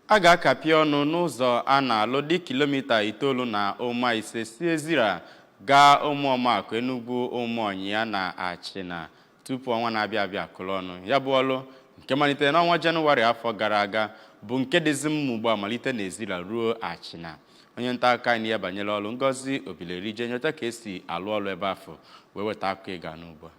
a ga-akapị ọnụ n'ụzọ a na-alụ dị kilomita 9.5 si Ezira gaa Ụmụọmakụ Enugu Ụmụọnyịa na Achina tupu ọnwa na-abịa abịa akụrụ ọnụ. Ya bụ ọlụ nke malitere n'ọnwa Jenụwarị afọ gara aga bụ nke dịzi mma ugbu a malite na Ezira ruo Achina. Onye nta akụkọ anyị ya banyere ọlụ Ngozi Obileri je nyota ka esi alụ ọlụ ebe afọ wee weta akụkọ ịga n'ugbu a.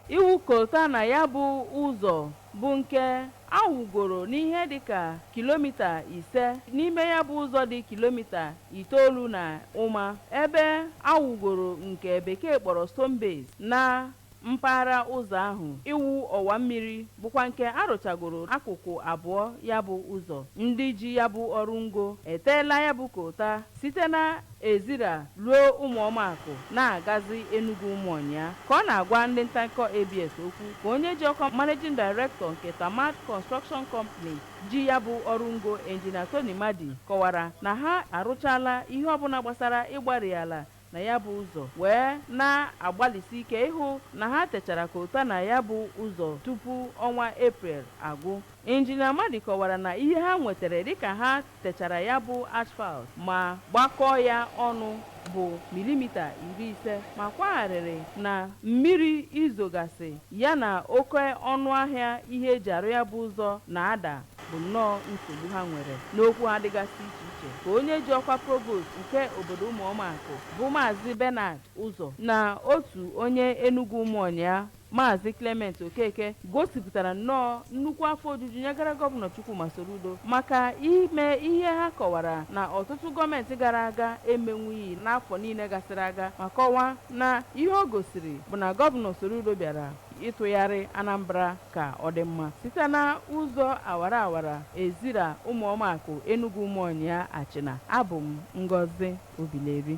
Iwu kota na ya bụ ụzọ bụ nke awụgoro n'ihe dịka kilomita 5 n'ime ya bụ ụzọ dị kilomita 9 na ụma, ebe awụgoro nke bekee kpọrọ stone base na mpaghara ụzọ ahụ. Iwu ọwa mmiri bụkwa nke arụchagoro akụkụ abụọ ya bụ ụzọ. Ndị ji ya bụ ọrụ ngo eteela ya bụ kota site na Ezira ruo Ụmụọmakụ na-agazi Enugu Ụmụọnyịa. Ka ọ na-agwa ndị ntaakụkọ ABS okwu, ka onye ji ọkwa Managing Director nke Tamat Construction Company ji ya bụ ọrụ ngo Engineer Tony Madi kọwara na ha arụchala ihe ọbụla gbasara ịgbari ala na ya bụ ụzọ, wee na-agbalịsi ike ịhụ na ha techara kota na ya bụ ụzọ tupu ọnwa April agwụ. Injinia Madi kọwara na ihe ha nwetara dịka ha techara ya bụ asphalt ma gbakọọ ya ọnụ bụ milimita 50, ma kwagharịrị na mmiri izogasị ya na oke ọnụ ahịa ihe eji arụ ya bụ ụzọ na-ada bụ nnọọ nsogbu ha nwere n'okwu ha dịgasị iche iche. Ka onye ji ọkwa provost nke obodo Ụmụọmakụ bụ Maazị Bernard Ụzọ na otu onye Enugu Ụmụọnyịa Maazị Clement Okeke gosipụtara nnọọ nnukwu afọ ojuju nyegara gọvanọ Chukwuma Soludo maka ime ihe ha kọwara na ọtụtụ gọọmenti gara aga emenwughị n'afọ niile gasịrị aga, ma kọwaa na ihe o gosiri bụ na gọvanọ Soludo bịara ịtụgharị Anambra ka ọ dị mma site na ụzọ awara awara Ezira Ụmụọmakụ Enugu Ụmụọnyịa Achina. Abụ m Ngozi Obileri.